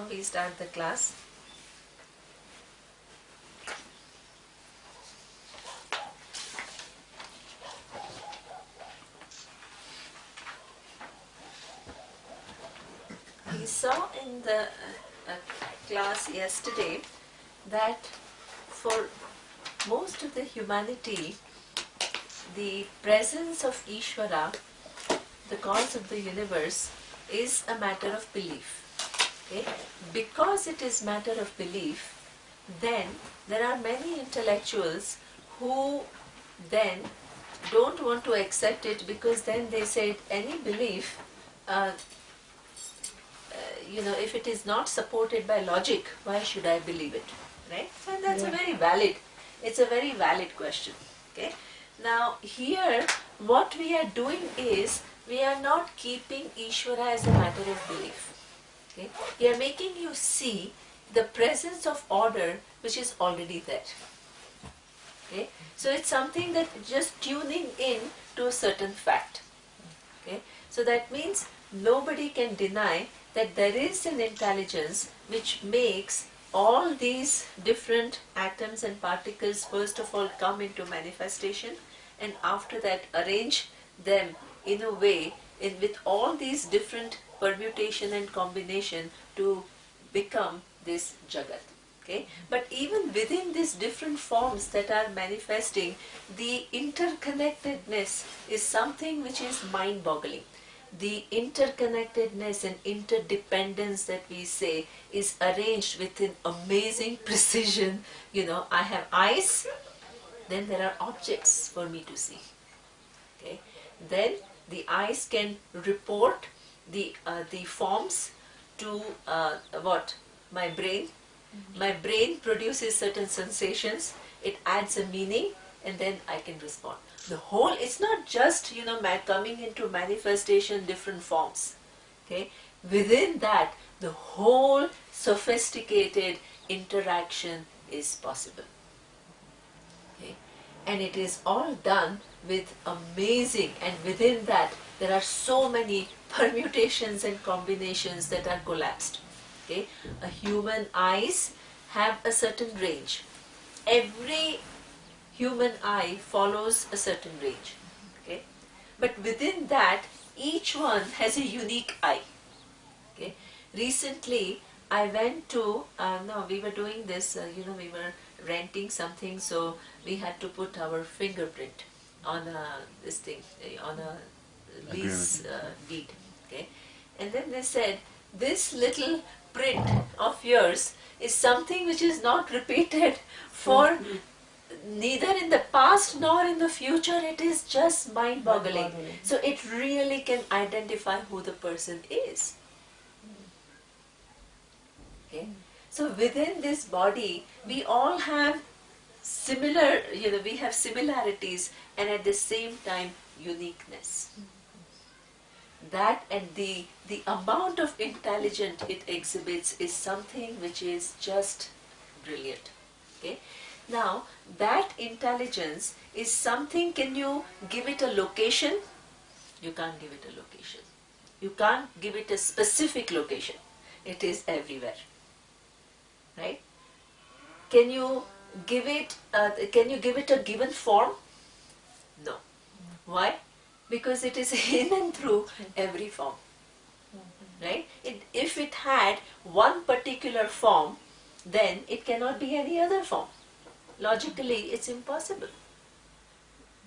Now we start the class. We saw in the class yesterday that for most of the humanity, the presence of Ishvara, the cause of the universe, is a matter of belief. Okay? Because it is matter of belief, then there are many intellectuals who then don't want to accept it, because then they say any belief, if it is not supported by logic, why should I believe it? Right? So that's a very valid question. Okay? Now here, what we are doing is, we are not keeping Ishvara as a matter of belief. Okay? We are making you see the presence of order which is already there. Okay? So it's something that just tuning in to a certain fact. Okay? So that means nobody can deny that there is an intelligence which makes all these different atoms and particles first of all come into manifestation, and after that arrange them in a way with all these different permutation and combination to become this Jagat. Okay? But even within these different forms that are manifesting, the interconnectedness is something which is mind-boggling. The interconnectedness and interdependence that we say is arranged with an amazing precision. I have eyes, then there are objects for me to see. Okay? Then the eyes can report the forms to my brain. My brain produces certain sensations, it adds a meaning, and then I can respond. The whole, it's not just coming into manifestation different forms. Okay? Within that, the whole sophisticated interaction is possible. Okay? And it is all done with amazing, and within that there are so many permutations and combinations that are collapsed. Okay? A human eyes have a certain range. Every human eye follows a certain range. Okay? But within that, each one has a unique eye. Okay? Recently, I went to, we were doing this, we were renting something, so we had to put our fingerprint on on a lease deed. Okay? And then they said, this little print of yours is something which is not repeated for neither in the past nor in the future. It is just mind-boggling. So it really can identify who the person is. Okay? So within this body, we all have similar, we have similarities, and at the same time uniqueness. That and the amount of intelligence it exhibits is something which is just brilliant. Okay? Now, that intelligence is something, can you give it a location? You can't give it a location. You can't give it a specific location. It is everywhere. Right? Can you give it a given form? No. Why? Because it is in and through every form. Right? If it had one particular form, then it cannot be any other form. Logically, it's impossible.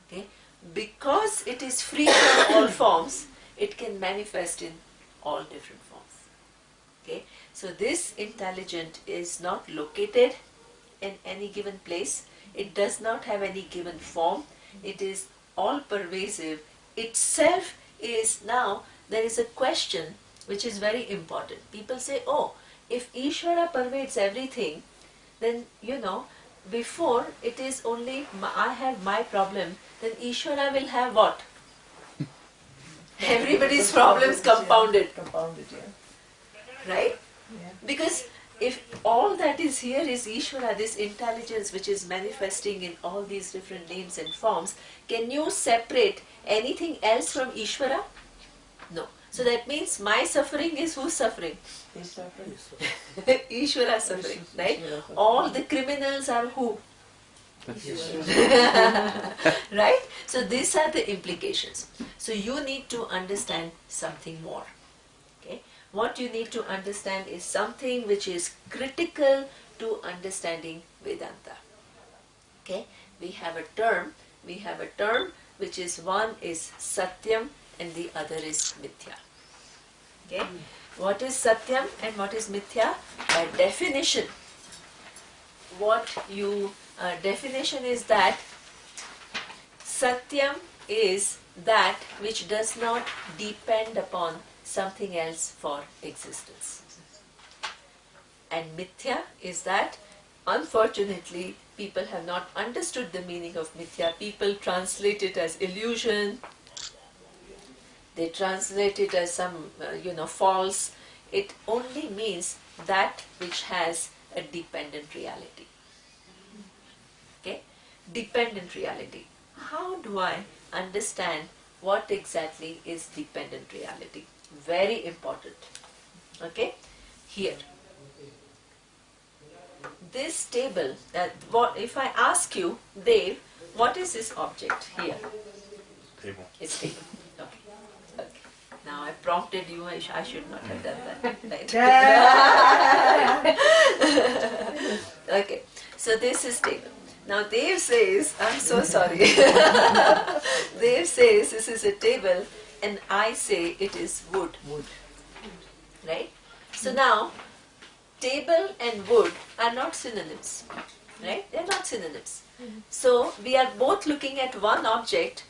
Okay? Because it is free from all forms, it can manifest in all different forms. Okay? So this intelligence is not located in any given place. It does not have any given form. It is all pervasive. Itself is, now there is a question which is very important. People say, oh, if Ishvara pervades everything, then before it is only I have my problem, then Ishvara will have what? Everybody's problems compounded. Right? Yeah. Because if all that is here is Ishvara, this intelligence which is manifesting in all these different names and forms, can you separate anything else from Ishvara? No. So that means my suffering is who's suffering? He's suffering. Ishvara suffering, right? All the criminals are who? Right? So these are the implications. So you need to understand something more. Okay? What you need to understand is something which is critical to understanding Vedanta. Okay? We have a term which is one is Satyam and the other is Mithya. Okay? What is Satyam and what is Mithya? By definition, definition is that Satyam is that which does not depend upon something else for existence. And Mithya is that, unfortunately, people have not understood the meaning of Mithya. People translate it as illusion. They translate it as some, false. It only means that which has a dependent reality. Okay? Dependent reality. How do I understand what exactly is dependent reality? Very important. Okay? Here. This table, if I ask you, Dev, what is this object here? Table. It's table. Okay. Now I prompted you, I should not have done that. Right? Okay. So this is table. Now Dev says, I'm so sorry. Dev says this is a table and I say it is wood. Right? So now, table and wood are not synonyms. Right? They are not synonyms. So we are both looking at one object.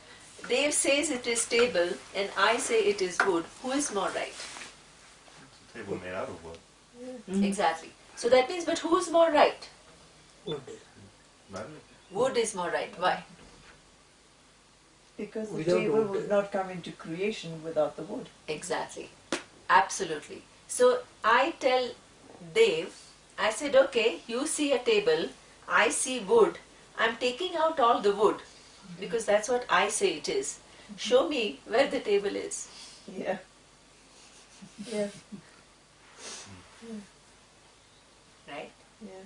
Dev says it is table and I say it is wood. Who is more right? Table made out of wood. Exactly. So that means, but who is more right? Right? Wood is more right. Why? Because the Without table wood. would not come into creation without the wood. Exactly. Absolutely. So I tell Dev, I said, okay, you see a table, I see wood. I'm taking out all the wood because that's what I say it is. Show me where the table is. Yeah. Yeah. Right? Yeah.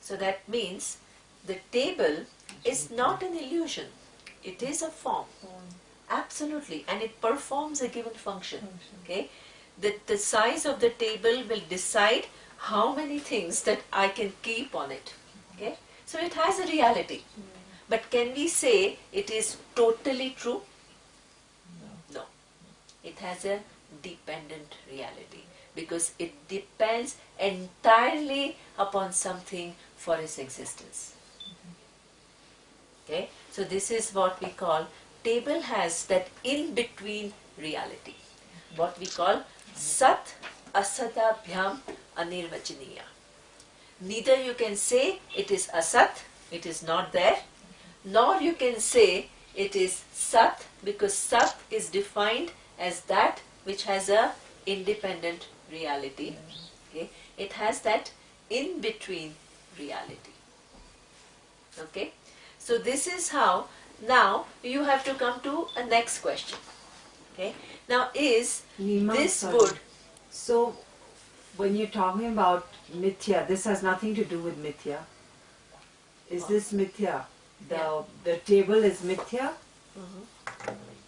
So that means the table is not an illusion. It is a form. Absolutely. And it performs a given function. Okay? The size of the table will decide how many things that I can keep on it. Okay? So it has a reality. But can we say it is totally true? No. It has a dependent reality because it depends entirely upon something for its existence. Okay? So this is what we call, table has that in-between reality. What we call Sat Asatabhyam Anirvachaniya. Neither you can say it is Asat, it is not there, nor you can say it is Sat, because Sat is defined as that which has a independent reality. Okay? It has that in-between reality. Okay? So this is how, now you have to come to a next question. Okay? Now is Neema, this sorry. wood? So, when you're talking about mithya, this has nothing to do with mithya. Is this mithya? The table is mithya?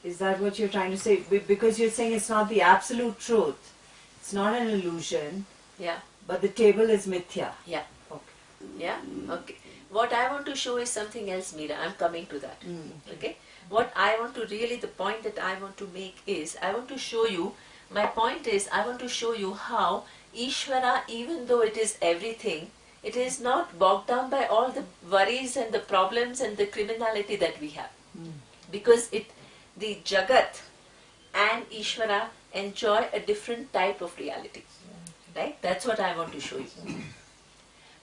Is that what you're trying to say? Because you're saying it's not the absolute truth. It's not an illusion. Yeah. But the table is mithya. Yeah. Okay. Yeah? Okay. What I want to show is something else, Meera. I'm coming to that. Okay? What I want to really, the point that I want to make is, I want to show you, my point is, I want to show you how Ishvara, even though it is everything, it is not bogged down by all the worries and the problems and the criminality that we have. Because the Jagat and Ishvara enjoy a different type of reality. Right? That's what I want to show you.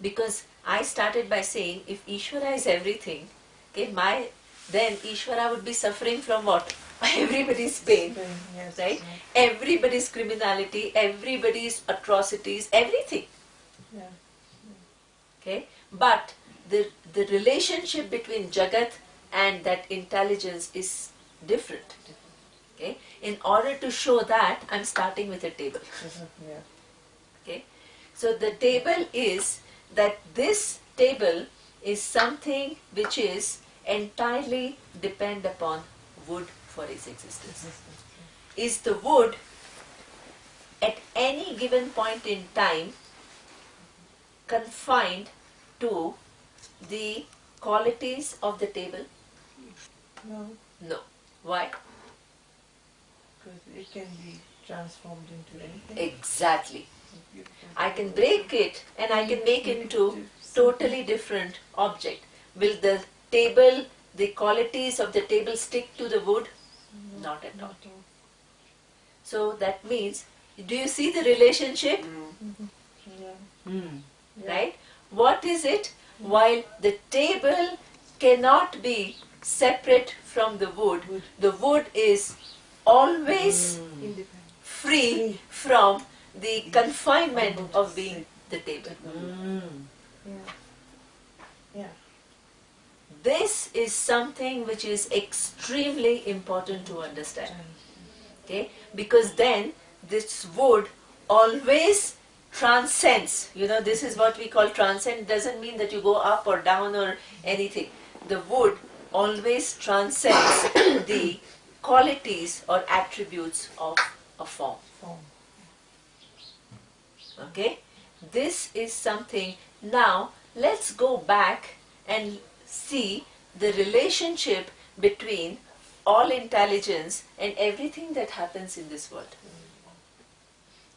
Because I started by saying, if Ishvara is everything, okay, then Ishvara would be suffering from what? Everybody's pain, Yes. right? Everybody's criminality, everybody's atrocities, everything. Yeah. Okay? But the relationship between Jagat and that intelligence is different. Okay? In order to show that, I'm starting with a table. Yeah. Okay? So the table is that this table is something which is entirely depend upon wood for its existence. Is the wood at any given point in time confined to the qualities of the table? No, No. Why? because it can be transformed into anything. Exactly. You I can break it and I can make it into totally different object. Will the table, the qualities of the table stick to the wood? Not at all. So that means, do you see the relationship? Yeah. Right? What is it? While the table cannot be separate from the wood is always free from the confinement of being the table. Yeah. Yeah. This is something which is extremely important to understand. Okay? Because then this wood always transcends. You know, this is what we call transcend. It doesn't mean that you go up or down or anything. The wood always transcends the qualities or attributes of a form. Okay? This is something. Now, let's go back and see the relationship between all intelligence and everything that happens in this world.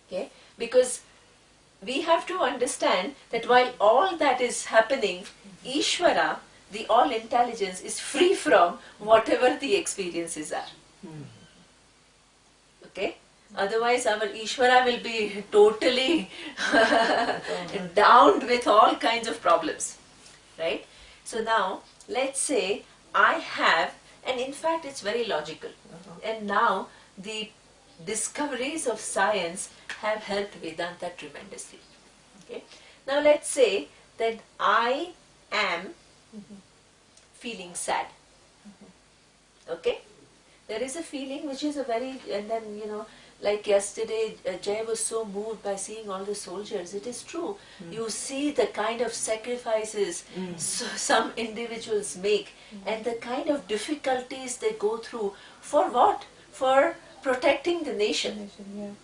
Okay? Because we have to understand that while all that is happening, Ishvara, the all intelligence, is free from whatever the experiences are. Okay? Otherwise, our Ishvara will be totally downed with all kinds of problems. Right? So now, let's say I have, and in fact it's very logical. And now the discoveries of science have helped Vedanta tremendously. Okay? Now let's say that I am feeling sad. Okay? There is a feeling which is a very, and then like yesterday, Jay was so moved by seeing all the soldiers. It is true. You see the kind of sacrifices some individuals make and the kind of difficulties they go through. For what? For protecting the nation. Yeah.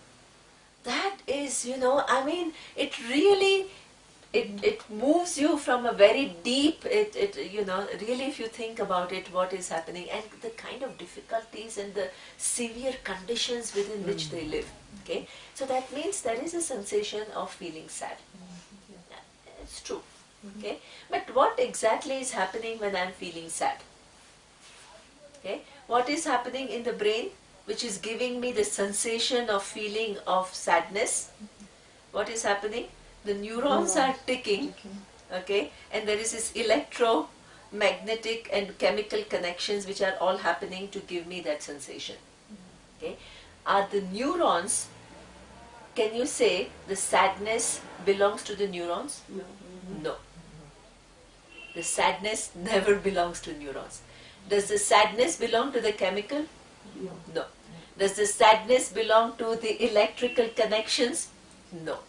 That is, it really, it moves you from a very deep, really if you think about it, what is happening and the kind of difficulties and the severe conditions within which they live. Okay, so that means there is a sensation of feeling sad. Yeah, it's true. Okay, but what exactly is happening when I'm feeling sad? Okay, what is happening in the brain which is giving me the sensation of feeling of sadness? What is happening? The neurons are ticking, okay, and there is this electromagnetic and chemical connections which are all happening to give me that sensation. Okay, are the neurons? Can you say the sadness belongs to the neurons? No. The sadness never belongs to neurons. Does the sadness belong to the chemical? No. Does the sadness belong to the electrical connections? No.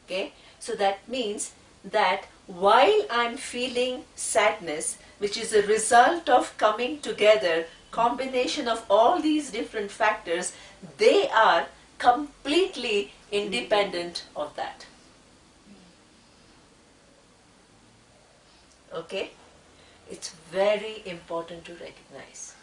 Okay, so that means that while I'm feeling sadness, which is a result of coming together, combination of all these different factors, they are completely independent of that. Okay, it's very important to recognize.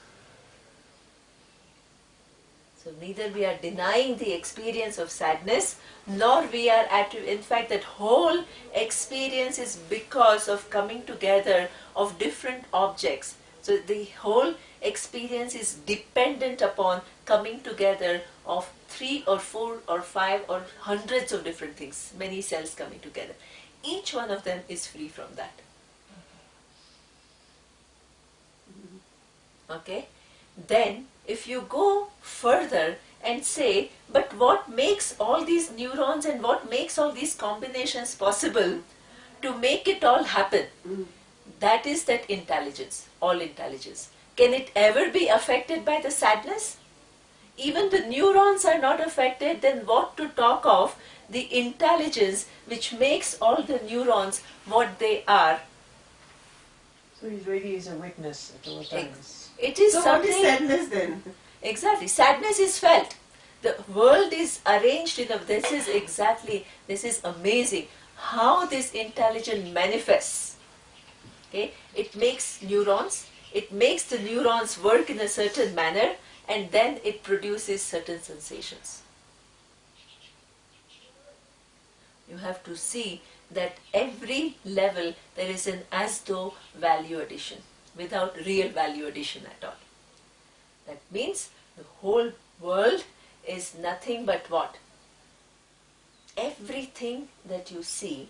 So neither we are denying the experience of sadness, nor we are in fact that whole experience is because of coming together of different objects. So the whole experience is dependent upon coming together of 3 or 4 or 5 or hundreds of different things, many cells coming together. Each one of them is free from that. Okay? Then if you go further and say, but what makes all these neurons and what makes all these combinations possible to make it all happen? That is that intelligence, all intelligence. Can it ever be affected by the sadness? even the neurons are not affected, then what to talk of the intelligence which makes all the neurons what they are? So he really is a witness at all times. It is So what is something. sadness then? Exactly. Sadness is felt. The world is arranged in a, this is amazing how this intelligence manifests. Okay? It makes neurons, it makes the neurons work in a certain manner, and then it produces certain sensations. You have to see that every level there is an as though value addition without real value addition at all. That means the whole world is nothing but what? Everything that you see.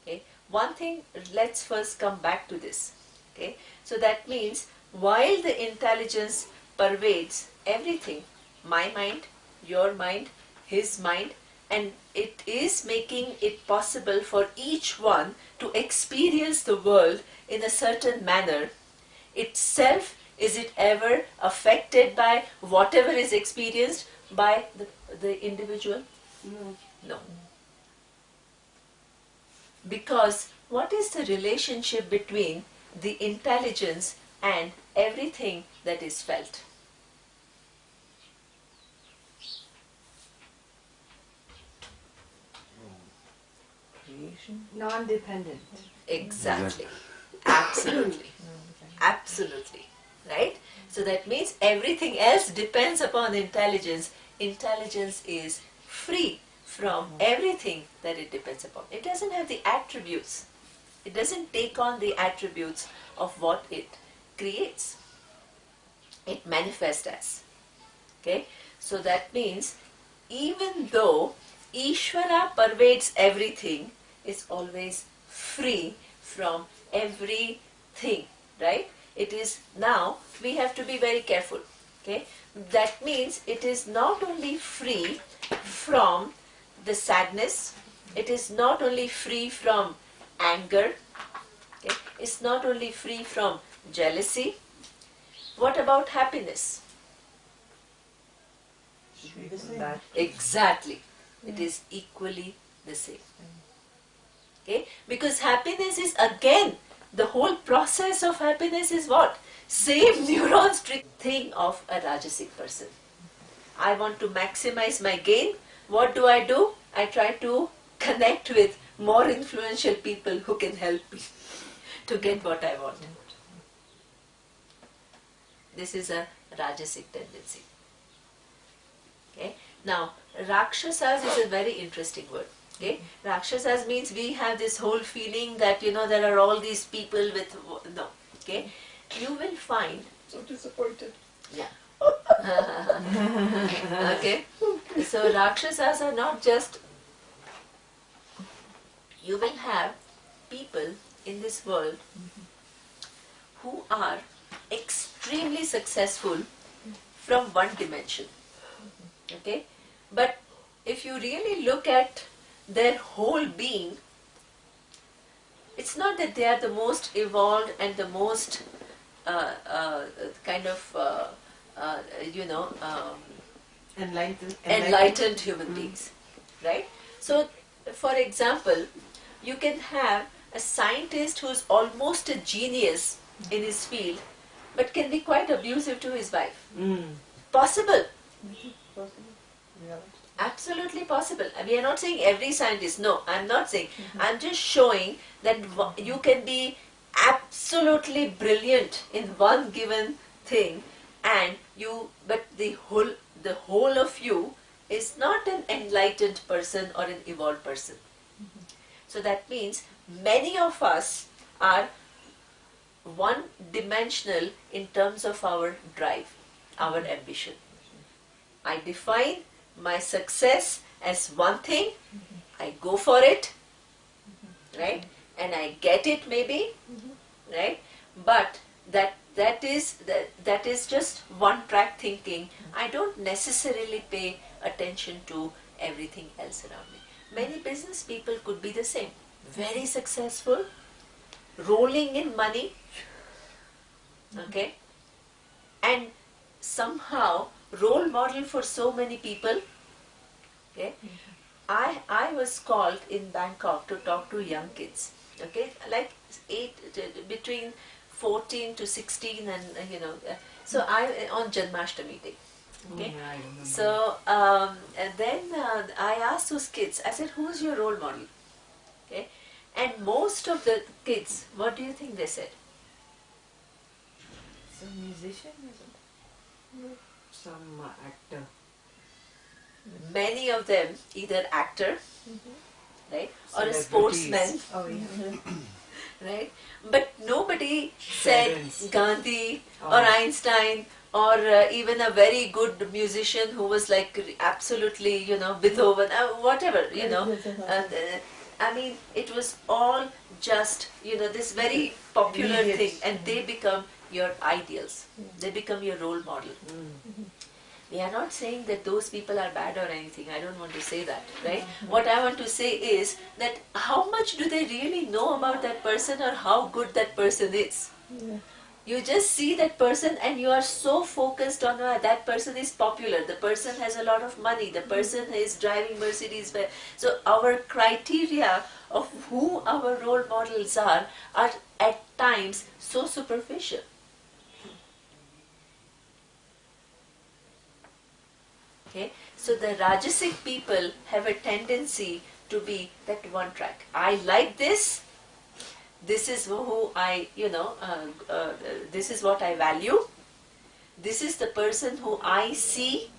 Okay? One thing, let's first come back to this. Okay? So that means while the intelligence pervades everything, my mind, your mind, his mind, and it is making it possible for each one to experience the world in a certain manner, itself, is it ever affected by whatever is experienced by the individual? No. No. Because what is the relationship between the intelligence and everything that is felt? Creation? Non-dependent. Exactly. Absolutely. Absolutely. Right? So that means everything else depends upon intelligence. Intelligence is free from everything that it depends upon. It doesn't have the attributes. It doesn't take on the attributes of what it creates. It manifests as. Okay? So that means even though Ishvara pervades everything, is always free from everything, right? It is now, we have to be very careful, okay? That means it is not only free from the sadness, it is not only free from anger, okay? It's not only free from jealousy. What about happiness? Should be the same. That Exactly. It is equally the same. Okay? Because happiness is again, the whole process of happiness is what? Same neurons thing of a Rajasic person. I want to maximize my gain. What do? I try to connect with more influential people who can help me to get what I want. This is a Rajasic tendency. Okay? Now, Rakshasas is a very interesting word. Okay? Rakshasas means we have this whole feeling that, there are all these people with, no. Okay? You will find, So disappointed. yeah. Okay? So Rakshasas are not just, you will have people in this world who are extremely successful from one dimension. Okay? But if you really look at their whole being, it's not that they are the most evolved and the most enlightened human beings, right? So, for example, you can have a scientist who is almost a genius in his field, but can be quite abusive to his wife. Possible. Possible? Reality. Absolutely possible. We are not saying every scientist. No, I'm not saying. I'm just showing that you can be absolutely brilliant in one given thing, and but the whole of you is not an enlightened person or an evolved person. So that means many of us are one-dimensional in terms of our drive, our ambition. I define my success as one thing, I go for it, right? And I get it maybe, right? But that is just one-track thinking. I don't necessarily pay attention to everything else around me. Many business people could be the same. Very successful, rolling in money, okay? And somehow role model for so many people. Okay, I was called in Bangkok to talk to young kids. Okay, like between 14 to 16, and so I on Janmashtami day. Okay, Yeah, I remember. so and then I asked those kids. I said, "Who's your role model?" Okay, and most of the kids, what do you think they said? Some musician or something? Some actor. Many of them either actor, right, or a Celebrities. sportsman, Oh, yeah. right? But nobody said Parents. Gandhi Oh. or Einstein or even a very good musician who was like absolutely, Beethoven, whatever, I mean, it was all just, this very popular Immediate. thing, and they become your ideals. They become your role model. We are not saying that those people are bad or anything. I don't want to say that, right? What I want to say is that how much do they really know about that person or how good that person is? Yeah. You just see that person and you are so focused on that person is popular, the person has a lot of money, the person is driving Mercedes. So our criteria of who our role models are at times so superficial. Okay, so the Rajasic people have a tendency to be that one track. I like this. This is who I, this is what I value. This is the person who I see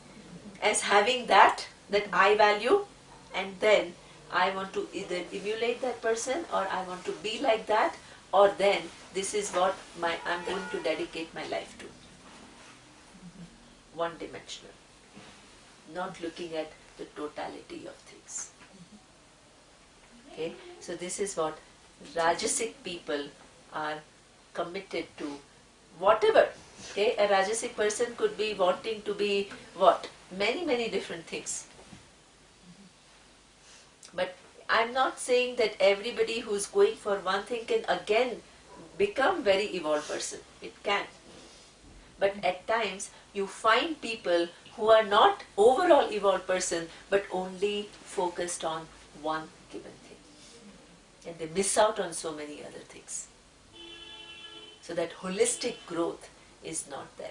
as having that I value, and then I want to either emulate that person or I want to be like that, or then this is what I'm going to dedicate my life to. One dimensional. Not looking at the totality of things. Okay, so this is what Rajasic people are committed to. Whatever. Okay, a Rajasic person could be wanting to be what? Many different things. But I'm not saying that everybody who's going for one thing can again become very evolved person. It can. But at times you find people who are not overall evolved person but only focused on one given thing. And they miss out on so many other things. So that holistic growth is not there.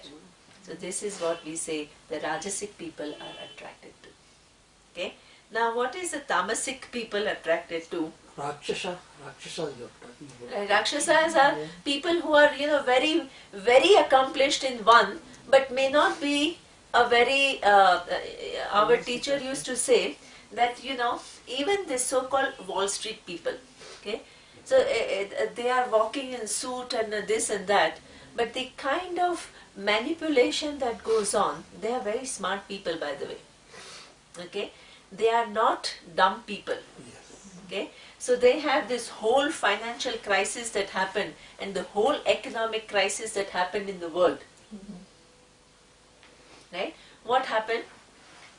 So this is what we say the Rajasic people are attracted to. Okay? Now what is the Tamasic people attracted to? Rakshasas you're talking about. Rakshasas are people who are, very, very accomplished in one, but may not be a very, our teacher used to say that, even the so-called Wall Street people, okay, so they are walking in suit and this and that, but the kind of manipulation that goes on, they are very smart people, by the way, okay, they are not dumb people, okay, so they have this whole financial crisis that happened and the whole economic crisis that happened in the world. Right? What happened?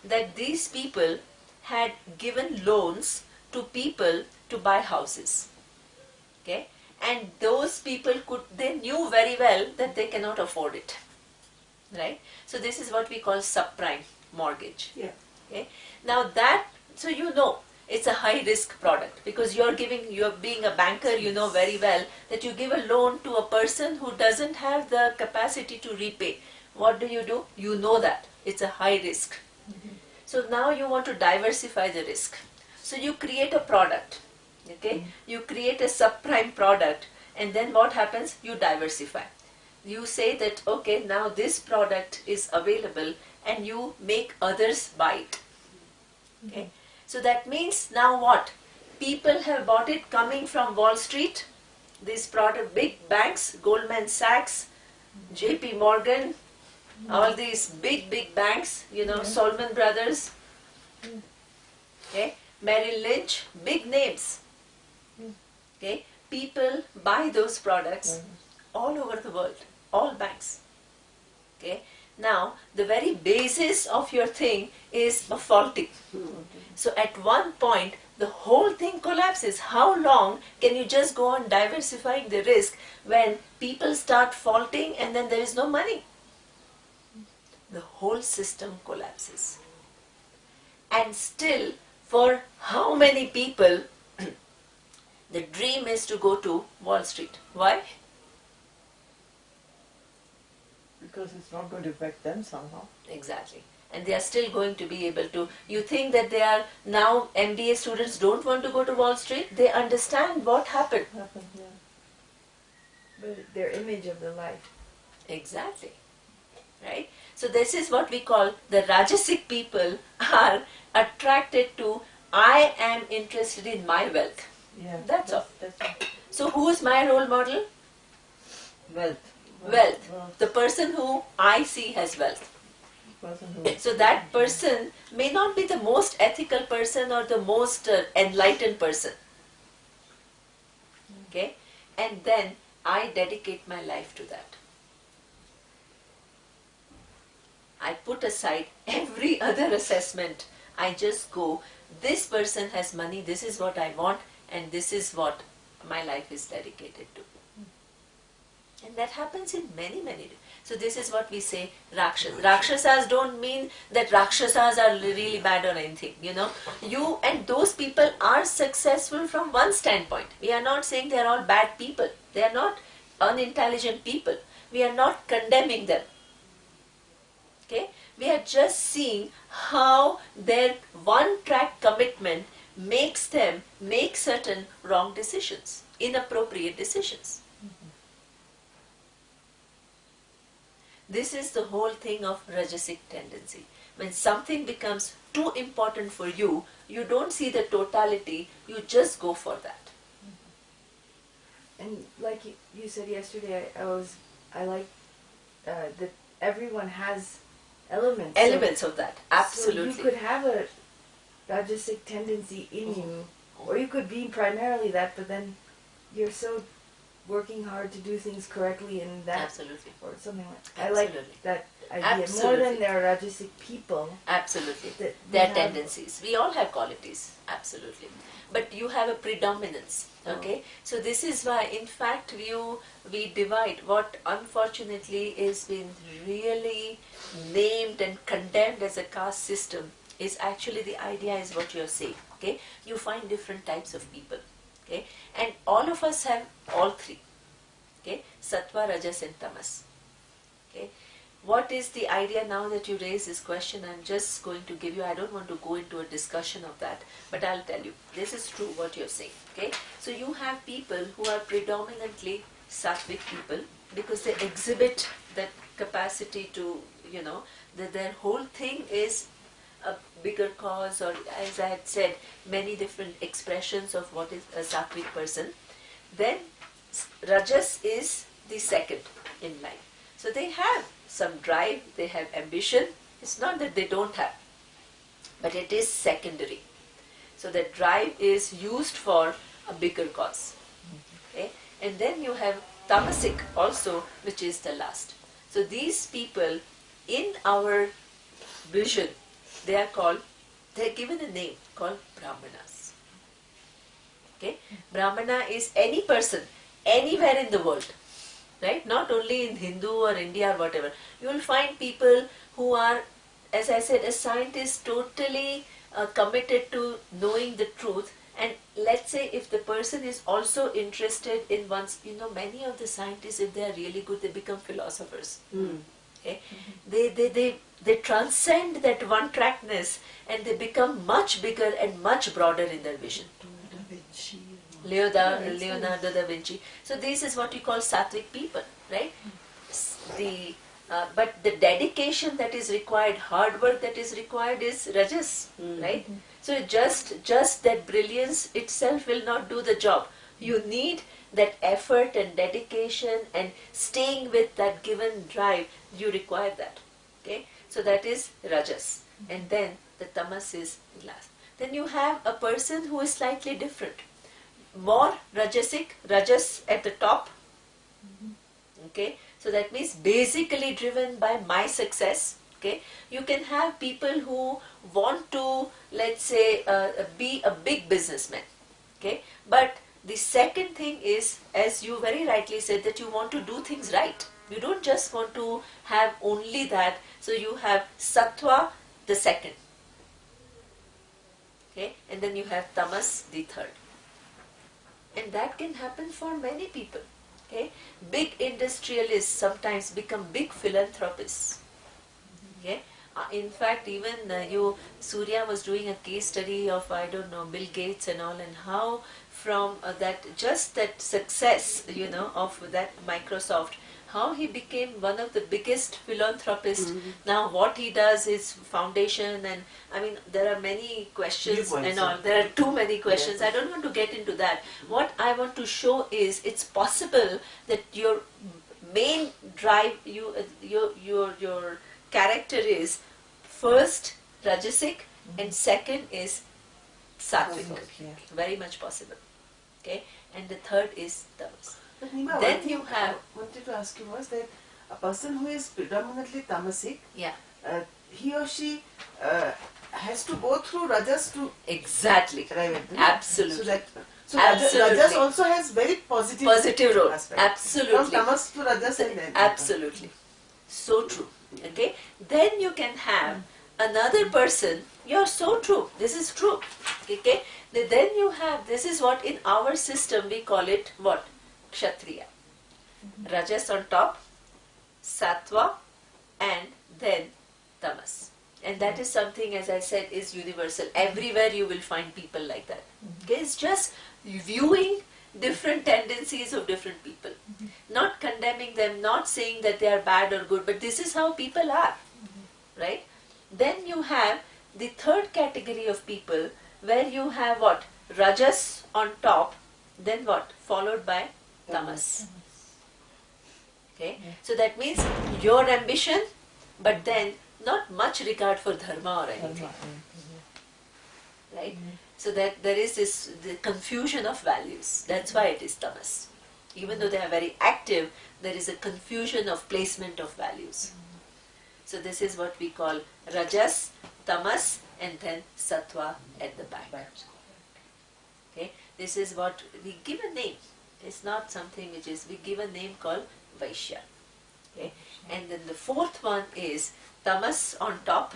That these people had given loans to people to buy houses. Okay? And those people they knew very well that they cannot afford it. Right? So this is what we call subprime mortgage. Yeah. Okay? Now so it's a high risk product because you're being a banker, you know very well that you give a loan to a person who doesn't have the capacity to repay. What do? You know that it's a high risk. So now you want to diversify the risk. So you create a product, okay? You create a subprime product, and then what happens? You diversify. You say that, okay, now this product is available, and you make others buy it. Okay? So that means now what? People have bought it coming from Wall Street. These product, big banks, Goldman Sachs, JP Morgan, all these big banks, Salomon Brothers, okay, Merrill Lynch, big names. Okay, people buy those products all over the world, all banks. Okay, now the very basis of your thing is faulty. So at one point, the whole thing collapses. How long can you just go on diversifying the risk when people start faulting and then there is no money? the whole system collapses. And still, for how many people, the dream is to go to Wall Street. Why? Because it's not going to affect them somehow. Exactly. And they are still going to be able to. You think that they are now MBA students don't want to go to Wall Street? They understand what happened. But their image of the life. Exactly. Right? So this is what we call the Rajasic people are attracted to, I am interested in my wealth. Yeah. That's all. That's all. So who is my role model? Wealth. Wealth. The person who I see has wealth. Person who So that person may not be the most ethical person or the most enlightened person. Okay? And then I dedicate my life to that. I put aside every other assessment. I just go, this person has money, this is what I want, and this is what my life is dedicated to. And that happens in many, many. So this is what we say, Rakshas. Rakshasas don't mean that Rakshasas are really bad or anything, you know. You and those people are successful from one standpoint. We are not saying they are all bad people. They are not unintelligent people. We are not condemning them. Okay? We are just seeing how their one-track commitment makes them make certain wrong decisions, inappropriate decisions. This is the whole thing of Rajasic tendency. When something becomes too important for you, you don't see the totality, you just go for that. And like you said yesterday, I like that everyone has elements. Elements of that, absolutely. So you could have a Rajasic tendency in you, or you could be primarily that, but then you're so working hard to do things correctly and that, Absolutely. or something like that. Absolutely. I like that idea Absolutely. more than there are Rajasic people. Absolutely. That we Their have- tendencies. We all have qualities, absolutely. But you have a predominance, okay? So this is why, in fact, we divide what unfortunately is been really named and condemned as a caste system is actually the idea is what you're saying, okay? You find different types of people, okay? And all of us have all three, okay? Sattva, Rajas and Tamas, okay? What is the idea now that you raise this question? I'm just going to give you, I don't want to go into a discussion of that, but I'll tell you, this is true what you're saying, okay? So you have people who are predominantly sattvic people because they exhibit that capacity to, you know, their whole thing is a bigger cause, or as I had said, many different expressions of what is a sattvic person. Then Rajas is the second in line. So they have some drive, they have ambition. It's not that they don't have, but it is secondary. So the drive is used for a bigger cause. Okay? And then you have Tamasic also, which is the last. So these people in our vision, they are given a name called Brahmanas. Okay? Brahmana is any person, anywhere in the world. Right? Not only in Hindu or India or whatever. You will find people who are, as I said, a scientist totally committed to knowing the truth. And let's say if the person is also interested in many of the scientists, if they are really good, they become philosophers. Okay? They transcend that one-trackness and they become much bigger and much broader in their vision. Leonardo da Vinci. So this is what we call sattvic people, right? But the dedication that is required, hard work that is required is Rajas, right? So just that brilliance itself will not do the job. You need that effort and dedication and staying with that given drive. You require that, okay? So that is Rajas. And then the Tamas is last. Then you have a person who is slightly different. More Rajasic, Rajas at the top. Okay, so that means basically driven by my success. Okay, you can have people who want to, let's say, be a big businessman. Okay, but the second thing is, as you very rightly said, that you want to do things right. You don't just want to have only that. So you have sattva, the second. Okay, and then you have tamas, the third. And that can happen for many people. Okay, big industrialists sometimes become big philanthropists. Okay, in fact, even Surya was doing a case study of, I don't know, Bill Gates and all, and how from that success, of that Microsoft, how he became one of the biggest philanthropists. Now what he does is foundation, and I mean there are many questions and all. There are too many questions. I don't want to get into that. What I want to show is it's possible that your main drive, your character is first rajasic and second is sattvic. Very much possible. Okay, and the third is tamas. But Neema, Then you have. I wanted to ask you was that a person who is predominantly tamasic, Yeah. He or she has to go through rajas to Exactly. arrive at the Absolutely. So Absolutely. rajas also has very positive role. aspect. Absolutely. From tamas to rajas and then. Absolutely. So true. Okay. Then you can have another person. You're so true. This is true. Okay. Then you have, this is what in our system we call it what? Kshatriya. Rajas on top, sattva, and then tamas. And that is something, as I said, is universal. Everywhere you will find people like that. Okay? It's just viewing different tendencies of different people. Not condemning them, not saying that they are bad or good, but this is how people are. Right? Then you have the third category of people where you have what? Rajas on top, then what? Followed by tamas. Okay? So that means your ambition, but then not much regard for dharma or anything. Right? So that there is the confusion of values. That's why it is tamas. Even though they are very active, there is a confusion of placement of values. So this is what we call rajas, tamas, and then sattva at the back. Okay? This is what we give a name. It's not something which is, we give a name called Vaishya. Okay? And then the fourth one is tamas on top.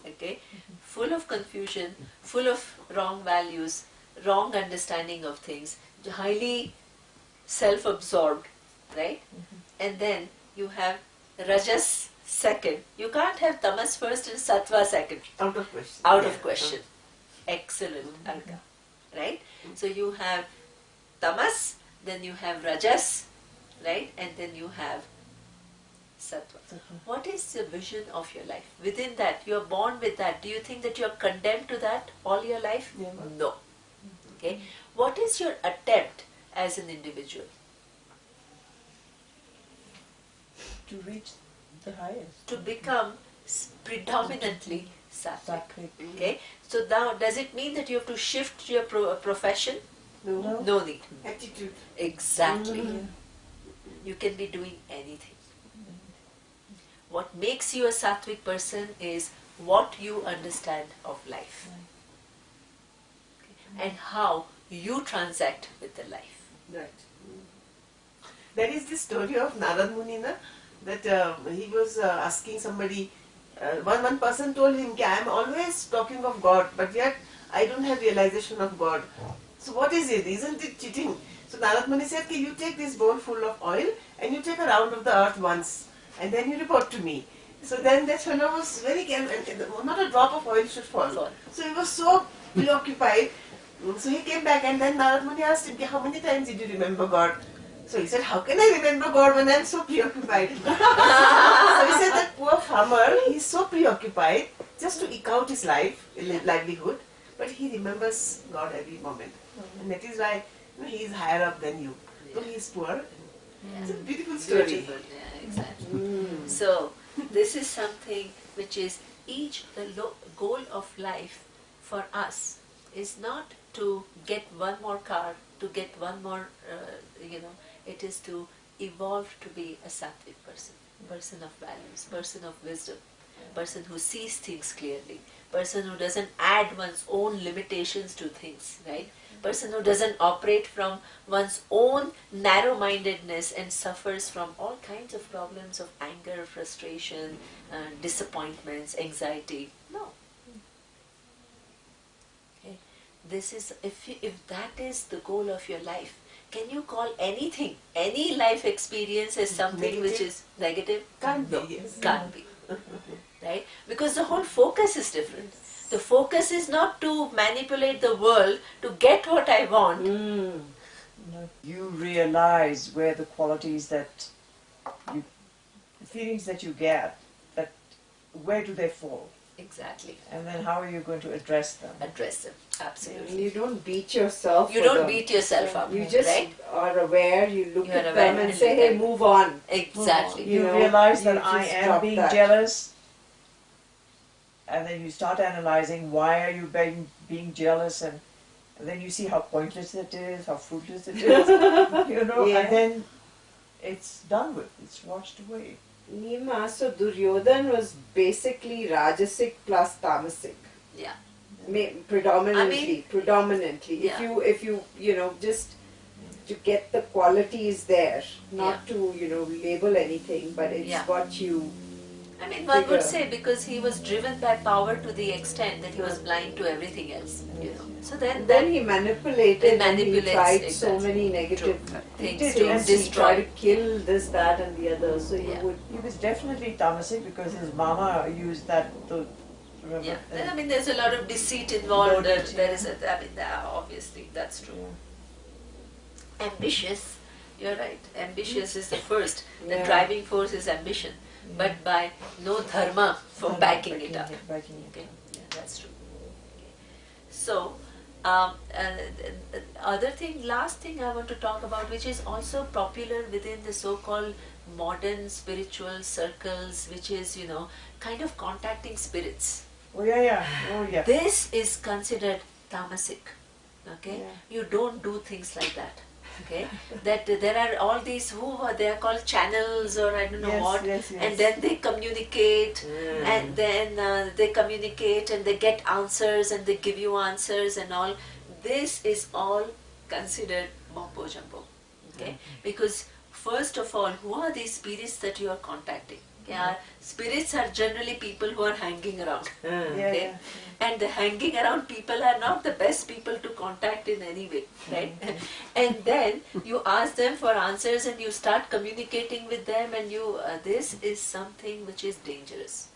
Okay? Full of confusion, full of wrong values, wrong understanding of things, highly self-absorbed, right? And then you have rajas second. You can't have tamas first and sattva second. Out of question. Out of question. Excellent, Alka. Right? So you have tamas, then you have rajas, right? And then you have sattva. What is the vision of your life? Within that, you are born with that. Do you think that you are condemned to that all your life? Yeah. No. Okay. What is your attempt as an individual? To reach the highest. To become predominantly sattvic. Sattvic. Okay. So now, does it mean that you have to shift your profession? No. No need. Attitude. Exactly. You can be doing anything. What makes you a sattvic person is what you understand of life. Okay. And how you transact with the life. Right. There is this story of Narad Muni, na, that he was asking somebody, one person told him, I am always talking of God, but yet I don't have realization of God. So what is it? Isn't it cheating? So Narad Muni said, you take this bowl full of oil and you take a round of the earth once and then you report to me. So then that fellow was very careful, and not a drop of oil should fall. So he was so preoccupied. So he came back and then Narad Muni asked him, how many times did you remember God? So he said, how can I remember God when I am so preoccupied? So he said that poor farmer, he is so preoccupied just to eke out his livelihood, but he remembers God every moment. And that is why he is higher up than you. So he is poor. It's a beautiful story. Beautiful. Yeah, exactly. So this is something which is the goal of life for us is not to get one more car, to get one more, it is to evolve to be a sattvic person, person of values, person of wisdom. person who sees things clearly, person who doesn't add one's own limitations to things, right? Person who doesn't operate from one's own narrow-mindedness and suffers from all kinds of problems of anger, frustration, disappointments, anxiety. No. Okay. This is, if that is the goal of your life, can you call anything, any life experience as something which is negative? Can't be, No, yes. can't be. Right? Because the whole focus is different. The focus is not to manipulate the world to get what I want. You realize where the qualities that you, the feelings that you get, that where do they fall, Exactly. and then how are you going to address them? Address them. And Absolutely. you don't beat yourself. You for don't them. beat yourself up. You just right? are aware, you look You are at aware them and and say, look hey, at- move on. Exactly. You You know, realize that you I just am drop being that. jealous, and then you start analyzing why are you being jealous, and then you see how pointless it is, how fruitless it is, Yeah. and then it's done with, it's washed away. Neema, so Duryodhan was basically Rajasic plus Tamasic. Yeah. Predominantly. Yeah. If you just to get the qualities there, not to label anything, but it's Yeah. what you. I mean, one would Figure. say because he was driven by power to the extent that he was blind to everything else. So then And then he manipulated. He and he manipulates, tried so exactly. many negative things did, to yes. He destroy. tried to kill this, that, and the other. So you Yeah. would. He was definitely tamasic because his mama used that to remember. Yeah, then, I mean, there's a lot of deceit involved. Loaded, There is, obviously, that's true. Ambitious, you're right. Ambitious is the first. The Yeah. driving force is ambition, but by no dharma for backing it up. Backing it Okay, up. yeah, that's true. Okay. So, other thing, last thing I want to talk about, which is also popular within the so-called modern spiritual circles, which is kind of contacting spirits. Oh yeah. Oh yeah. This is considered tamasic. Okay, Yeah. you don't do things like that. Okay, that there are all these they are called channels or I don't know Yes, what, yes, yes. and then they communicate, and then they communicate and they get answers and they give you answers and all. This is all considered mambo jumbo. Okay, because first of all, who are these spirits that you are contacting? Yeah, spirits are generally people who are hanging around. Yeah, Okay? yeah. And the hanging around people are not the best people to contact in any way, right? And then you ask them for answers and you start communicating with them, and this is something which is dangerous.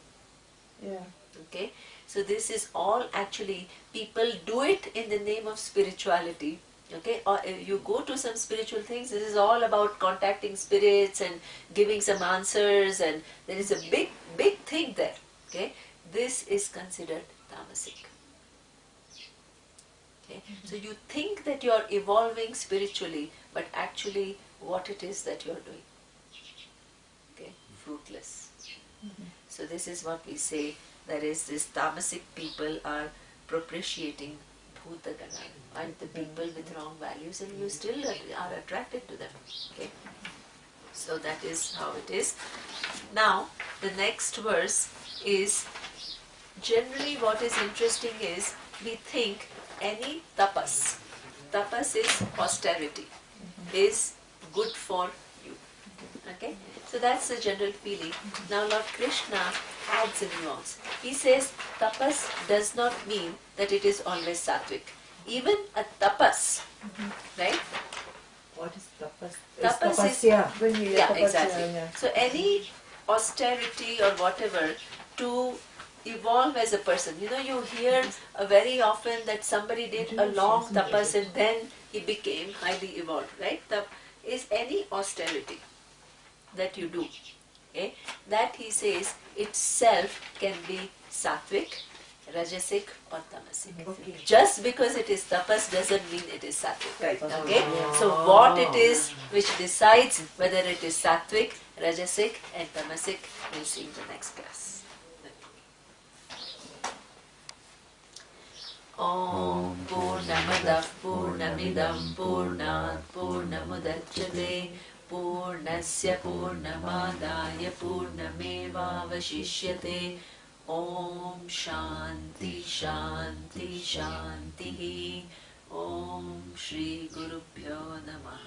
Yeah. Okay, so this is all actually people do it in the name of spirituality. Okay, or you go to some spiritual things, this is all about contacting spirits and giving some answers, and there is a big thing there. Okay, this is considered tamasic. Okay, so you think that you are evolving spiritually, but actually what it is that you are doing, okay, fruitless. So this is what we say, that is, this tamasic people are propitiating Bhutagana, and the people with wrong values, and you still are attracted to them. Okay, so that is how it is. Now the next verse is, generally what is interesting is we think any tapas is austerity, is good for you. Okay, so that's the general feeling. Now Lord Krishna adds a nuance. He says tapas does not mean that it is always sattvic. Even a tapas, right? What is tapas? Tapas is- Tapasya. When you Yeah, tapasya, exactly. yeah. So any austerity or whatever to evolve as a person. You hear very often that somebody did a long tapas and then he became highly evolved, right? Is any austerity that you do, okay, that he says itself can be sattvic, rajasic or tamasic. Okay. Just because it is tapas doesn't mean it is sattvic. Right. Okay, so what it is which decides whether it is sattvic, rajasic and tamasic, we'll see in the next class. Om Purnamadav Purnamidam Purnat Purnamudachyate पूर्णस्य पूर्णमादाय पूर्णमेवावशिष्यते ॐ शान्ति शान्ति शान्तिः ॐ श्री गुरुभ्यो नमः